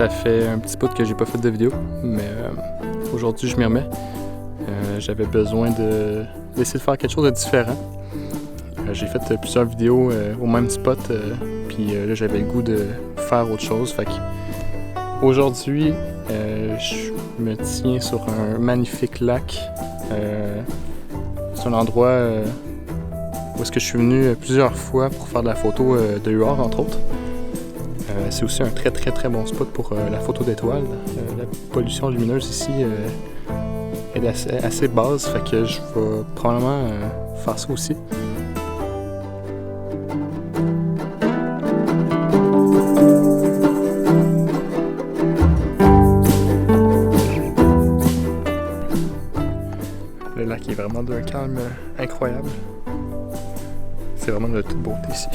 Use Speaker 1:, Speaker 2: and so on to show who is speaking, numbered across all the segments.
Speaker 1: Ça fait un petit bout que j'ai pas fait de vidéo, mais aujourd'hui je m'y remets. J'avais besoin d'essayer de faire quelque chose de différent. J'ai fait plusieurs vidéos au même spot, puis là j'avais le goût de faire autre chose. Fait que aujourd'hui, je me tiens sur un magnifique lac. C'est un endroit où est-ce que je suis venu plusieurs fois pour faire de la photo de huard, entre autres. C'est aussi un très bon spot pour la photo d'étoiles. La pollution lumineuse ici est assez basse, fait que je vais probablement faire ça aussi. Le lac est vraiment d'un calme incroyable. C'est vraiment de toute beauté ici.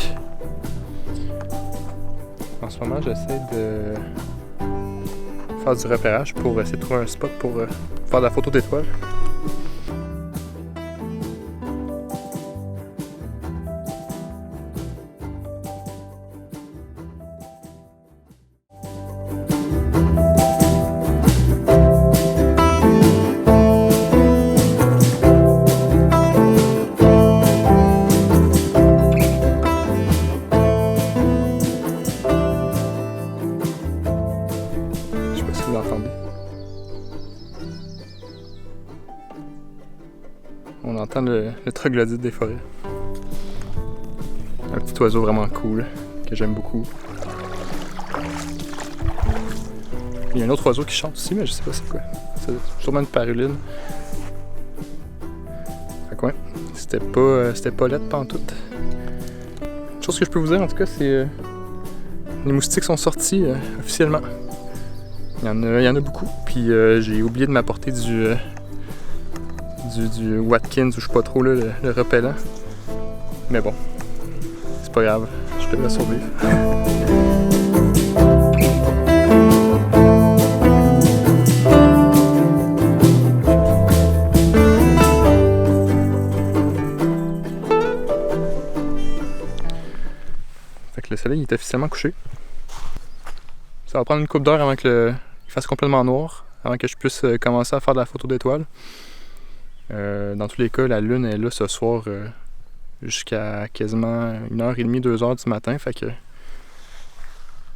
Speaker 1: En ce moment, j'essaie de faire du repérage pour essayer de trouver un spot pour faire de la photo d'étoiles. Vous l'entendez? On entend le troglodyte des forêts. Un petit oiseau vraiment cool que j'aime beaucoup. Il y a un autre oiseau qui chante aussi, mais je sais pas c'est quoi. C'est sûrement une paruline. Fait que ouais, c'était pas lettre pantoute. Une chose que je peux vous dire en tout cas, c'est les moustiques sont sortis officiellement. Il y en a beaucoup, puis j'ai oublié de m'apporter du Watkins ou je sais pas trop là, le repellent. Mais bon, c'est pas grave, je devrais survivre. Fait que le soleil est officiellement couché. Ça va prendre une couple d'heures avant qu'il fasse complètement noir, avant que je puisse commencer à faire de la photo d'étoiles. Dans tous les cas, la lune est là ce soir jusqu'à quasiment 1h30, 2h du matin. Fait que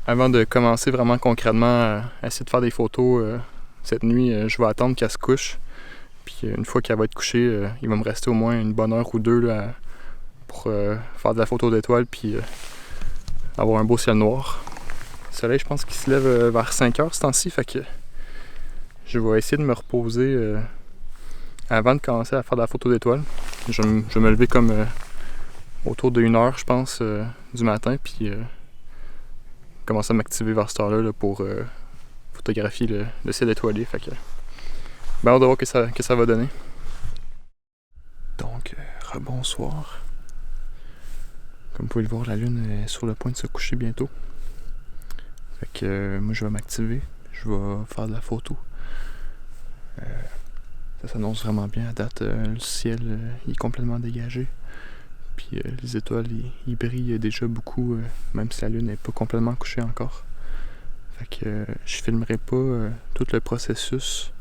Speaker 1: avant de commencer vraiment concrètement à essayer de faire des photos cette nuit, je vais attendre qu'elle se couche. Puis une fois qu'elle va être couchée, il va me rester au moins une bonne heure ou deux là, pour faire de la photo d'étoiles puis avoir un beau ciel noir. Le soleil, je pense qu'il se lève vers 5h ce temps-ci, fait que je vais essayer de me reposer avant de commencer à faire de la photo d'étoiles. Je vais me lever comme autour de 1h, je pense, du matin, puis commencer à m'activer vers cette heure-là là, pour photographier le ciel étoilé. Fait que ben, on va voir que ça va donner. Donc, rebonsoir. Comme vous pouvez le voir, la lune est sur le point de se coucher bientôt. Fait que moi je vais m'activer, je vais faire de la photo. Ça s'annonce vraiment bien à date. Le ciel il est complètement dégagé. Puis les étoiles ils brillent déjà beaucoup, même si la lune n'est pas complètement couchée encore. Fait que je filmerai pas tout le processus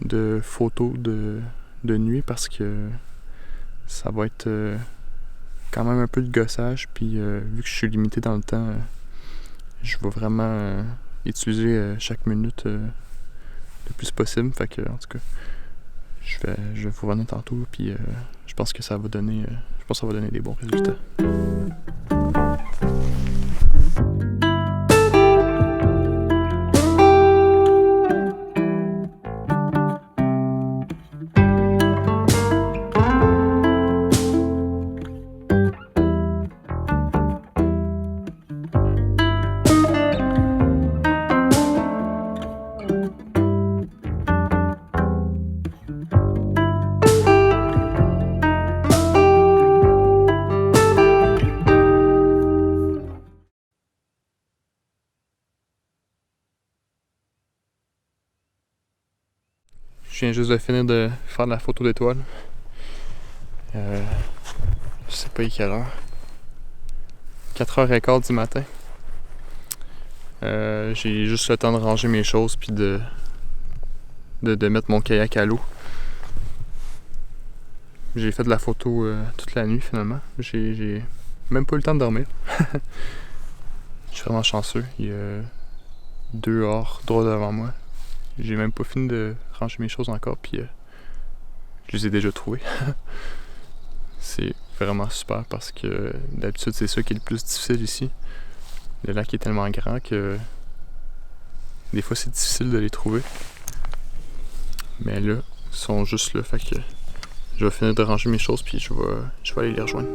Speaker 1: de photo de nuit parce que ça va être quand même un peu de gossage. Puis vu que je suis limité dans le temps, je vais vraiment utiliser chaque minute le plus possible. Fait que en tout cas, je vais vous revenir tantôt. Puis je pense que ça va donner des bons résultats. Je viens juste de finir de faire de la photo d'étoiles. Je sais pas quelle heure. 4h15 du matin. J'ai juste le temps de ranger mes choses puis de mettre mon kayak à l'eau. J'ai fait de la photo toute la nuit finalement. J'ai même pas eu le temps de dormir. Je suis vraiment chanceux. Il y a 2 heures droit devant moi. J'ai même pas fini de ranger mes choses encore puis je les ai déjà trouvées. C'est vraiment super parce que d'habitude c'est ça qui est le plus difficile ici. Le lac est tellement grand que des fois c'est difficile de les trouver. Mais là, ils sont juste là, fait que je vais finir de ranger mes choses puis je vais aller les rejoindre.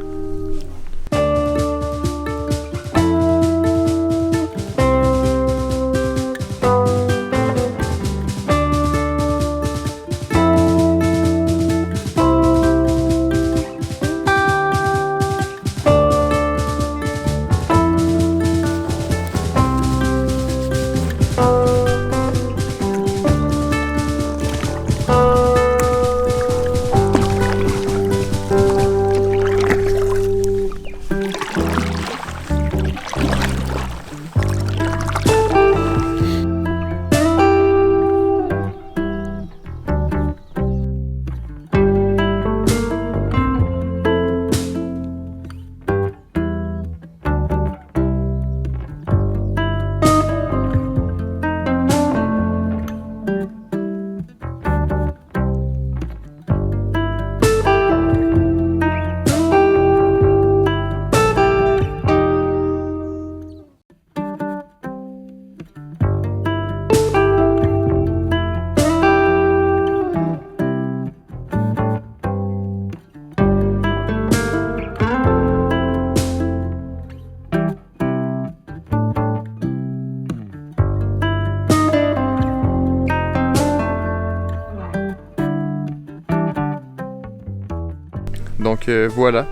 Speaker 1: Donc voilà,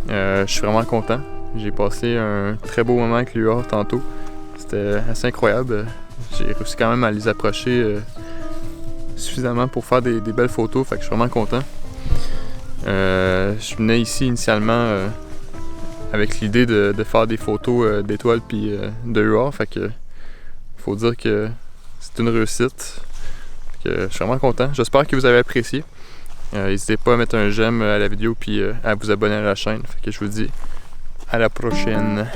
Speaker 1: je suis vraiment content. J'ai passé un très beau moment avec les huards tantôt. C'était assez incroyable. J'ai réussi quand même à les approcher suffisamment pour faire des belles photos, fait que je suis vraiment content. Je venais ici initialement avec l'idée de faire des photos d'étoiles puis de huards, fait que faut dire que c'est une réussite. Fait que je suis vraiment content. J'espère que vous avez apprécié. N'hésitez pas à mettre un j'aime à la vidéo puis à vous abonner à la chaîne. Fait que je vous dis à la prochaine.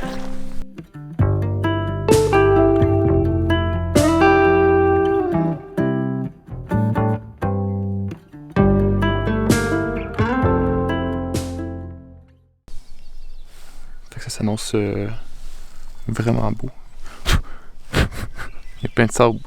Speaker 1: Fait que ça s'annonce vraiment beau. Il y a plein de sable.